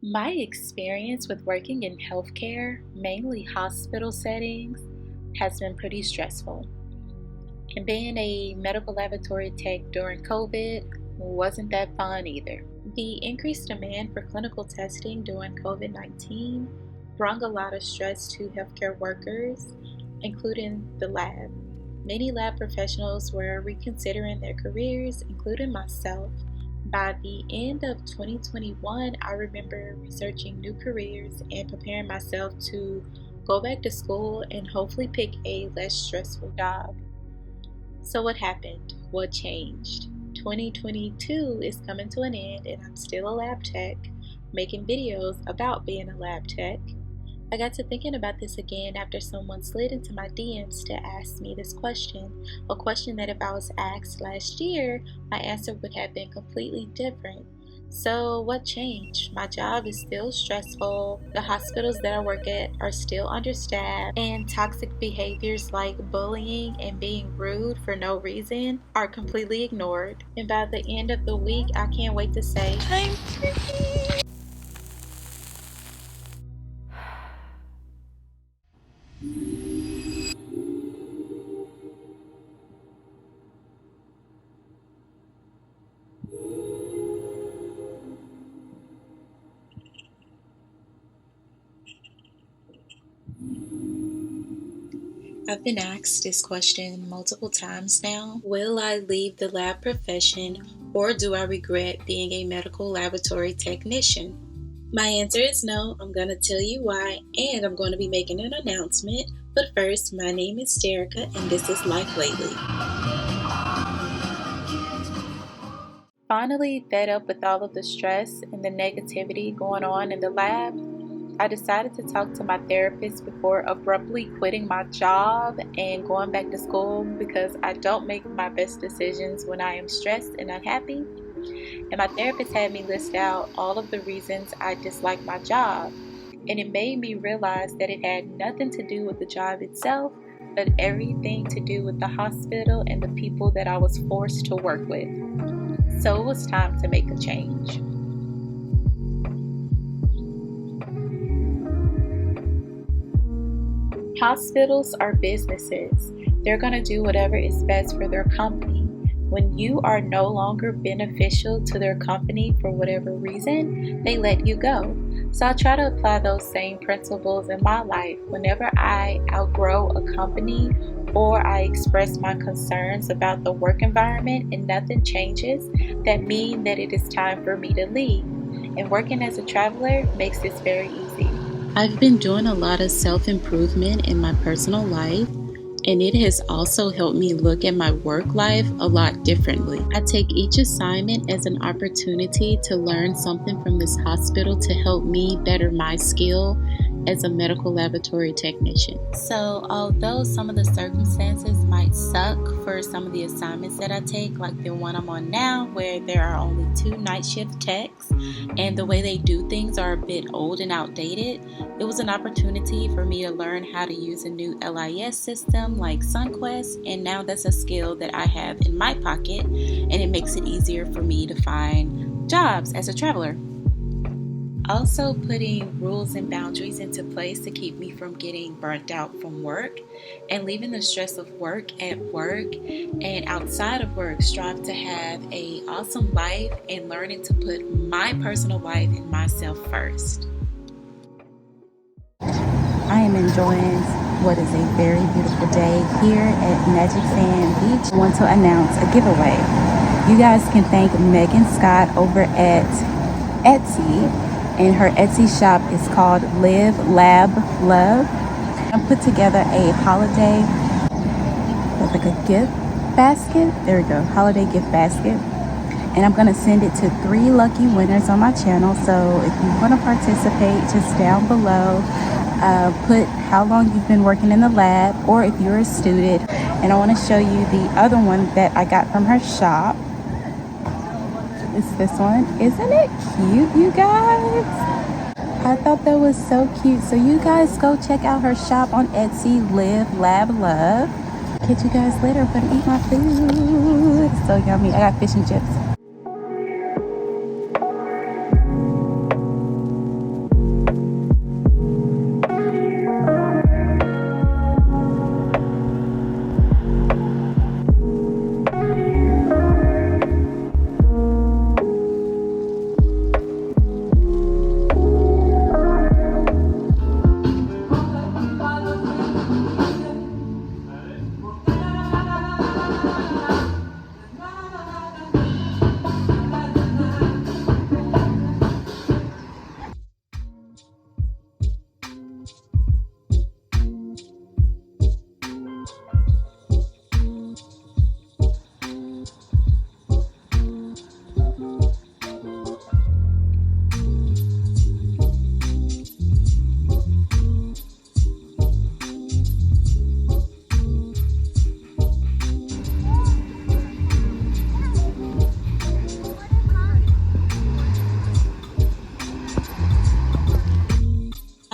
My experience with working in healthcare, mainly hospital settings, has been pretty stressful. And being a medical laboratory tech during COVID wasn't that fun either. The increased demand for clinical testing during COVID-19 brought a lot of stress to healthcare workers, including the lab. Many lab professionals were reconsidering their careers, including myself. By the end of 2021, I remember researching new careers and preparing myself to go back to school and hopefully pick a less stressful job. So, what happened? What changed? 2022 is coming to an end, and I'm still a lab tech, making videos about being a lab tech. I got to thinking about this again after someone slid into my DMs to ask me this question, a question that if I was asked last year, my answer would have been completely different. So, what changed? My job is still stressful, the hospitals that I work at are still understaffed, and toxic behaviors like bullying and being rude for no reason are completely ignored. And by the end of the week, I can't wait to say, I'm free! I've been asked this question multiple times now. Will I leave the lab profession, or do I regret being a medical laboratory technician? My answer is no. I'm going to tell you why, and I'm going to be making an announcement. But first, my name is Dereka, and this is Life Lately. Finally, fed up with all of the stress and the negativity going on in the lab, I decided to talk to my therapist before abruptly quitting my job and going back to school because I don't make my best decisions when I am stressed and unhappy. And my therapist had me list out all of the reasons I dislike my job. And it made me realize that it had nothing to do with the job itself, but everything to do with the hospital and the people that I was forced to work with. So it was time to make a change. Hospitals are businesses. They're going to do whatever is best for their company. When you are no longer beneficial to their company for whatever reason, they let you go. So I try to apply those same principles in my life. Whenever I outgrow a company or I express my concerns about the work environment and nothing changes, that means that it is time for me to leave. And working as a traveler makes this very easy. I've been doing a lot of self-improvement in my personal life, and it has also helped me look at my work life a lot differently. I take each assignment as an opportunity to learn something from this hospital to help me better my skill as a medical laboratory technician. So although some of the circumstances might suck for some of the assignments that I take, like the one I'm on now where there are only 2 night shift techs and the way they do things are a bit old and outdated, it was an opportunity for me to learn how to use a new LIS system like SunQuest, and now that's a skill that I have in my pocket, and it makes it easier for me to find jobs as a traveler. Also putting rules and boundaries into place to keep me from getting burnt out from work and leaving the stress of work at work and outside of work. Strive to have an awesome life and learning to put my personal life and myself first. I am enjoying what is a very beautiful day here at Magic Sand Beach. I want to announce a giveaway. You guys can thank Megan Scott over at Etsy, and her Etsy shop is called LiveLabLove. I put together a holiday, like a gift basket. There we go, holiday gift basket. And I'm going to send it to 3 lucky winners on my channel. So if you want to participate, just down below, put how long you've been working in the lab, or if you're a student. And I want to show you the other one that I got from her shop. It's this one. Isn't it cute, you guys? I thought that was so cute. So you guys go check out her shop on Etsy, LiveLabLove. Catch you guys later. I'm gonna eat my food. It's so yummy. I got fish and chips.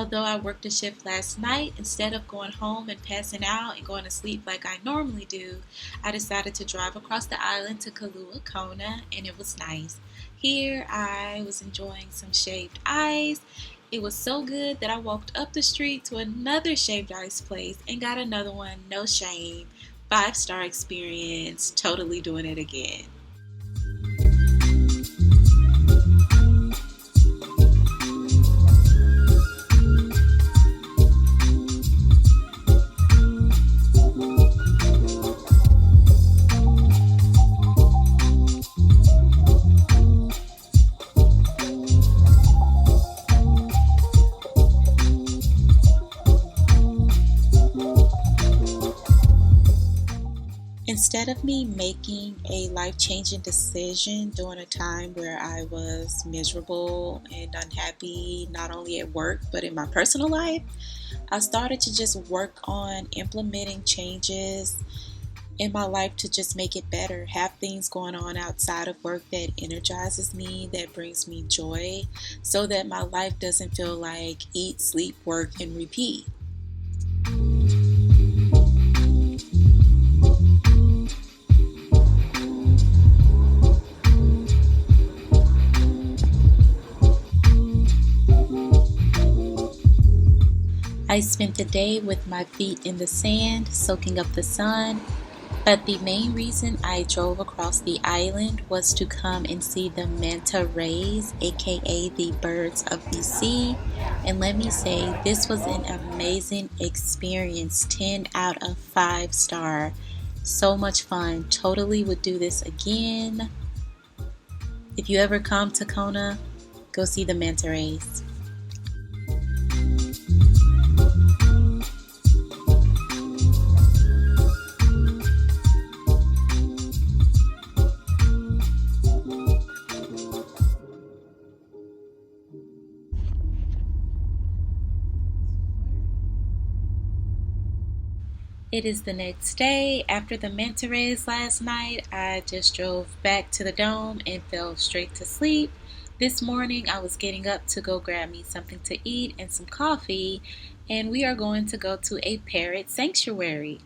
Although I worked a shift last night, instead of going home and passing out and going to sleep like I normally do, I decided to drive across the island to Kona, and it was nice. Here I was enjoying some shaved ice. It was so good that I walked up the street to another shaved ice place and got another one, no shame. 5-star experience, totally doing it again. Instead of me making a life-changing decision during a time where I was miserable and unhappy, not only at work but in my personal life, I started to just work on implementing changes in my life to just make it better, have things going on outside of work that energizes me, that brings me joy, so that my life doesn't feel like eat, sleep, work, and repeat. I spent the day with my feet in the sand, soaking up the sun, but the main reason I drove across the island was to come and see the manta rays, aka the birds of the sea. And let me say, this was an amazing experience, 10 out of 5 star. So much fun. Totally would do this again. If you ever come to Kona, go see the manta rays. It is the next day. After the manta rays last night, I just drove back to the dome and fell straight to sleep. This morning, I was getting up to go grab me something to eat and some coffee, and we are going to go to a parrot sanctuary.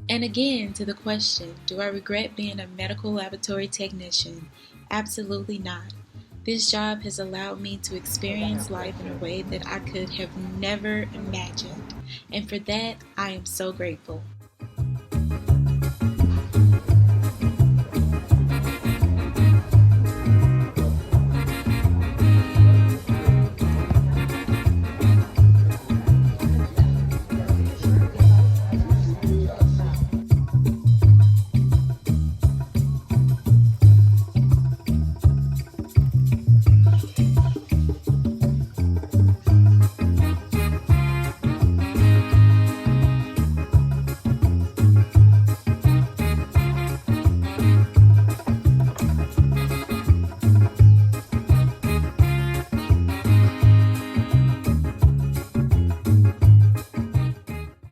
And again, to the question, do I regret being a medical laboratory technician? Absolutely not. This job has allowed me to experience life in a way that I could have never imagined. And for that, I am so grateful.